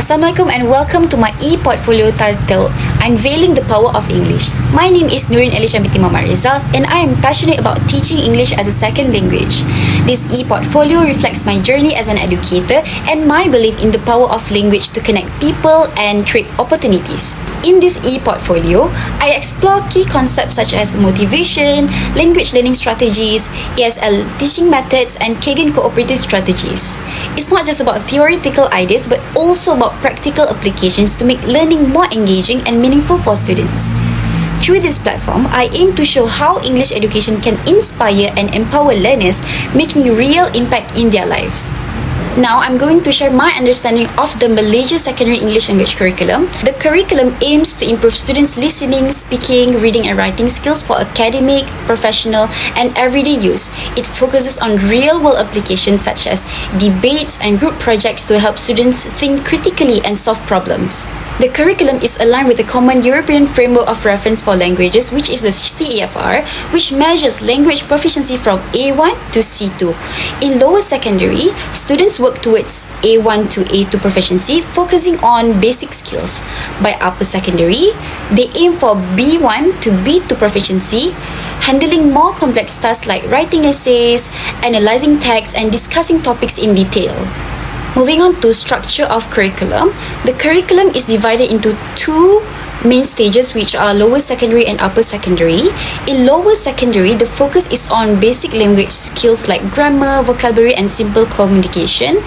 Assalamualaikum and welcome to my e-portfolio titled Unveiling the Power of English. My name is NUREEN ELYSHA REZAL and I am passionate about teaching English as a second language. This e-portfolio reflects my journey as an educator and my belief in the power of language to connect people and create opportunities. In this e-portfolio, I explore key concepts such as motivation, language learning strategies, ESL teaching methods, and Kagan cooperative strategies. It's not just about theoretical ideas but also about practical applications to make learning more engaging and meaningful for students. Through this platform, I aim to show how English education can inspire and empower learners, making a real impact in their lives. Now, I'm going to share my understanding of the Malaysia Secondary English Language Curriculum. The curriculum aims to improve students' listening, speaking, reading and writing skills for academic, professional and everyday use. It focuses on real-world applications such as debates and group projects to help students think critically and solve problems. The curriculum is aligned with the Common European Framework of Reference for Languages, which is the CEFR, which measures language proficiency from A1 to C2. In lower secondary, students work towards A1 to A2 proficiency, focusing on basic skills. By upper secondary, they aim for B1 to B2 proficiency, handling more complex tasks like writing essays, analyzing text, and discussing topics in detail. Moving on to structure of curriculum, the curriculum is divided into two main stages, which are lower secondary and upper secondary. In lower secondary, the focus is on basic language skills like grammar, vocabulary and simple communication.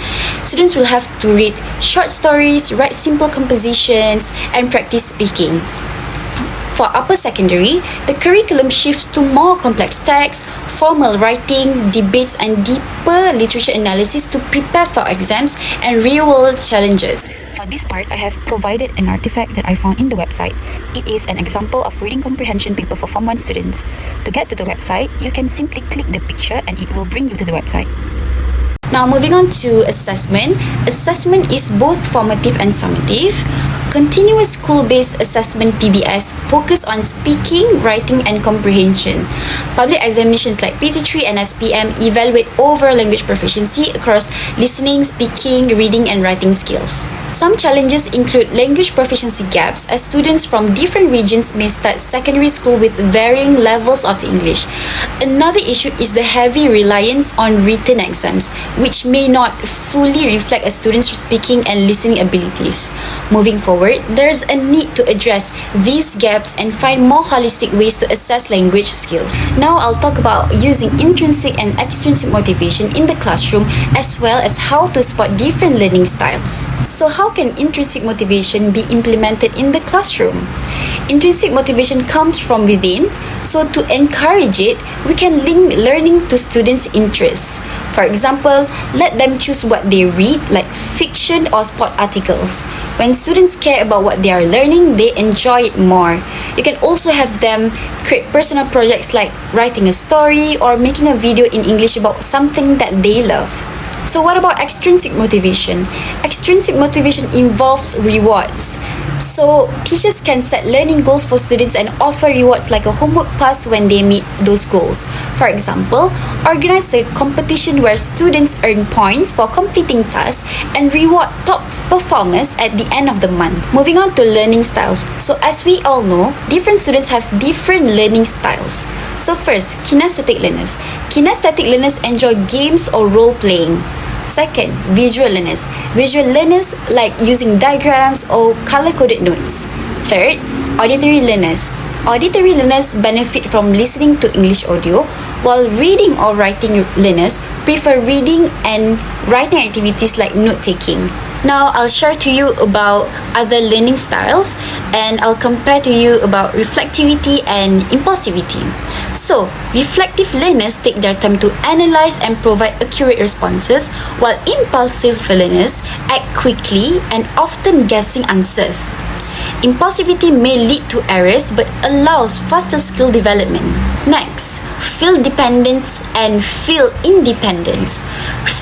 Students will have to read short stories, write simple compositions and practice speaking. For upper secondary, the curriculum shifts to more complex texts, formal writing, debates and deeper literature analysis to prepare for exams and real-world challenges. For this part, I have provided an artifact that I found in the website. It is an example of reading comprehension paper for Form 1 students. To get to the website, you can simply click the picture and it will bring you to the website. Now, moving on to assessment. Assessment is both formative and summative. Continuous school-based assessment PBS focus on speaking, writing and comprehension. Public examinations like PT3 and SPM evaluate overall language proficiency across listening, speaking, reading and writing skills. Some challenges include language proficiency gaps as students from different regions may start secondary school with varying levels of English. Another issue is the heavy reliance on written exams, which may not fully reflect a student's speaking and listening abilities. Moving forward, there's a need to address these gaps and find more holistic ways to assess language skills. Now I'll talk about using intrinsic and extrinsic motivation in the classroom as well as how to spot different learning styles. So how can intrinsic motivation be implemented in the classroom? Intrinsic motivation comes from within, so to encourage it, we can link learning to students' interests. For example, let them choose what they read, like fiction or sport articles. When students care about what they are learning, they enjoy it more. You can also have them create personal projects like writing a story or making a video in English about something that they love. So what about extrinsic motivation? Extrinsic motivation involves rewards. So teachers can set learning goals for students and offer rewards like a homework pass when they meet those goals. For example, organize a competition where students earn points for completing tasks and reward top performers at the end of the month. Moving on to learning styles. So as we all know, different students have different learning styles. So first, kinesthetic learners. Kinesthetic learners enjoy games or role-playing. Second, visual learners. Visual learners like using diagrams or color-coded notes. Third, auditory learners. Auditory learners benefit from listening to English audio, while reading or writing learners prefer reading and writing activities like note-taking. Now, I'll share to you about other learning styles and I'll compare to you about reflectivity and impulsivity. So, reflective learners take their time to analyze and provide accurate responses, while impulsive learners act quickly and often guessing answers. Impulsivity may lead to errors but allows faster skill development. Next, field dependence and field independence.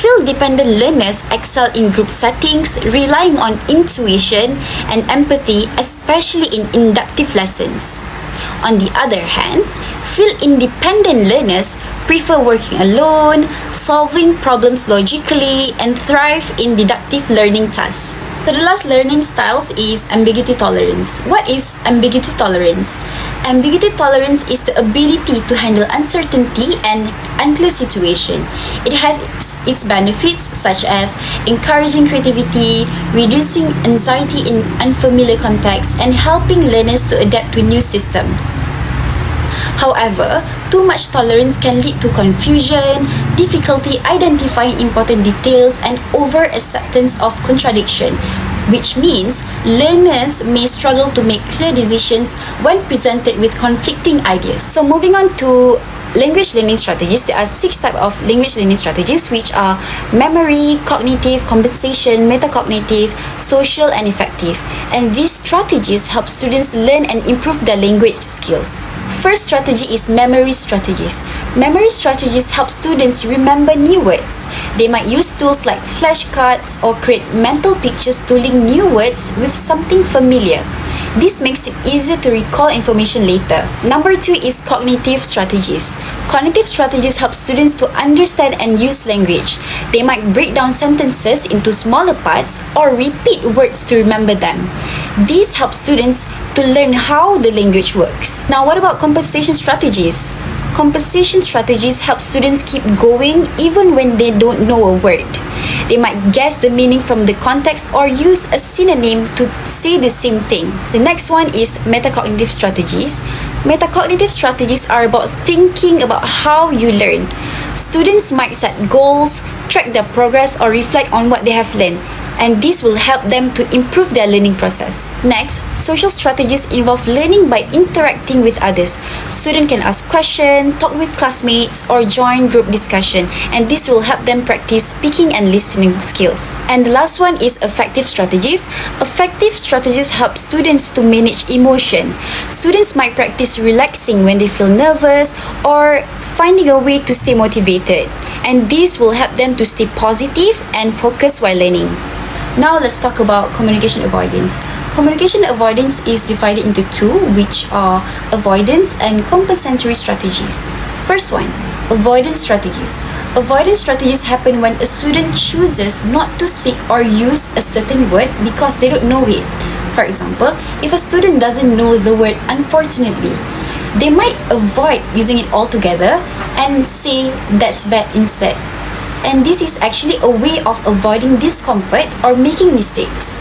Field-dependent learners excel in group settings, relying on intuition and empathy, especially in inductive lessons. On the other hand, field-independent learners prefer working alone, solving problems logically, and thrive in deductive learning tasks. So the last learning styles is ambiguity tolerance. What is ambiguity tolerance? Ambiguity tolerance is the ability to handle uncertainty and unclear situation. It has its benefits such as encouraging creativity, reducing anxiety in unfamiliar contexts, and helping learners to adapt to new systems. However, too much tolerance can lead to confusion, difficulty identifying important details, and over-acceptance of contradiction, which means learners may struggle to make clear decisions when presented with conflicting ideas. So moving on to language learning strategies, there are 6 types of language learning strategies, which are memory, cognitive, compensation, metacognitive, social, and effective. And these strategies help students learn and improve their language skills. First strategy is memory strategies. Memory strategies help students remember new words. They might use tools like flashcards or create mental pictures to link new words with something familiar. This makes it easier to recall information later. Number 2 is cognitive strategies. Cognitive strategies help students to understand and use language. They might break down sentences into smaller parts or repeat words to remember them. This helps students to learn how the language works. Now, what about compensation strategies? Compensation strategies help students keep going even when they don't know a word. They might guess the meaning from the context or use a synonym to say the same thing. The next one is metacognitive strategies. Metacognitive strategies are about thinking about how you learn. Students might set goals, track their progress, or reflect on what they have learned, and this will help them to improve their learning process. Next, social strategies involve learning by interacting with others. Students can ask questions, talk with classmates, or join group discussion, and this will help them practice speaking and listening skills. And the last one is effective strategies. Effective strategies help students to manage emotion. Students might practice relaxing when they feel nervous or finding a way to stay motivated, and this will help them to stay positive and focused while learning. Now let's talk about communication avoidance. Communication avoidance is divided into 2, which are avoidance and compensatory strategies. First one, avoidance strategies. Avoidance strategies happen when a student chooses not to speak or use a certain word because they don't know it. For example, if a student doesn't know the word unfortunately, they might avoid using it altogether and say that's bad instead. And this is actually a way of avoiding discomfort or making mistakes.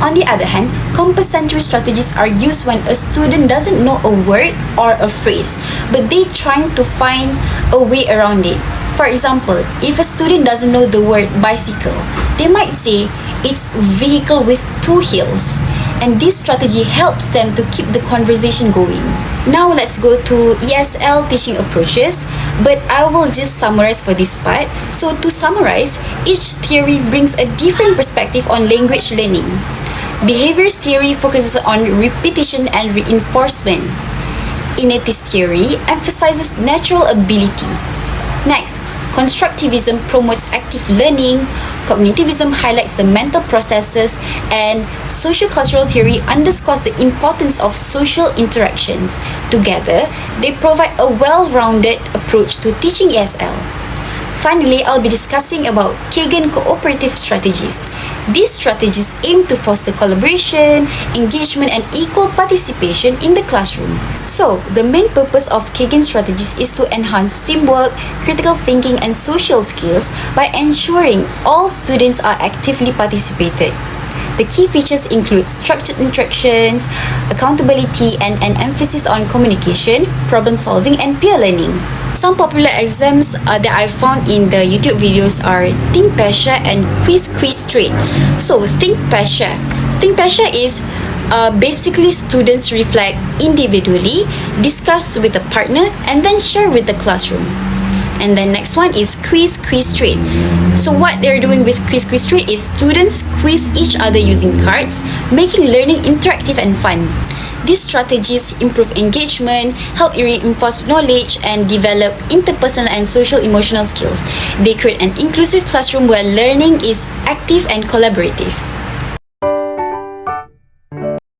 On the other hand, compensatory strategies are used when a student doesn't know a word or a phrase, but they're trying to find a way around it. For example, if a student doesn't know the word bicycle, they might say it's vehicle with 2 wheels. And this strategy helps them to keep the conversation going. Now let's go to ESL teaching approaches, but I will just summarize for this part. So to summarize, each theory brings a different perspective on language learning. Behaviors theory focuses on repetition and reinforcement. Innatist theory emphasizes natural ability. Next, constructivism promotes active learning, cognitivism highlights the mental processes, and sociocultural theory underscores the importance of social interactions. Together, they provide a well-rounded approach to teaching ESL. Finally, I'll be discussing about Kagan cooperative strategies. These strategies aim to foster collaboration, engagement, and equal participation in the classroom. So, the main purpose of Kagan strategies is to enhance teamwork, critical thinking, and social skills by ensuring all students are actively participated. The key features include structured interactions, accountability, and an emphasis on communication, problem solving, and peer learning. Some popular exams that I found in the YouTube videos are Think Pair Share and Quiz Trade. So Think Pair Share. Think Pair Share is basically students reflect individually, discuss with a partner, and then share with the classroom. And then next one is Quiz Trade. So what they're doing with Quiz Trade is students quiz each other using cards, making learning interactive and fun. These strategies improve engagement, help reinforce knowledge, and develop interpersonal and social emotional skills. They create an inclusive classroom where learning is active and collaborative.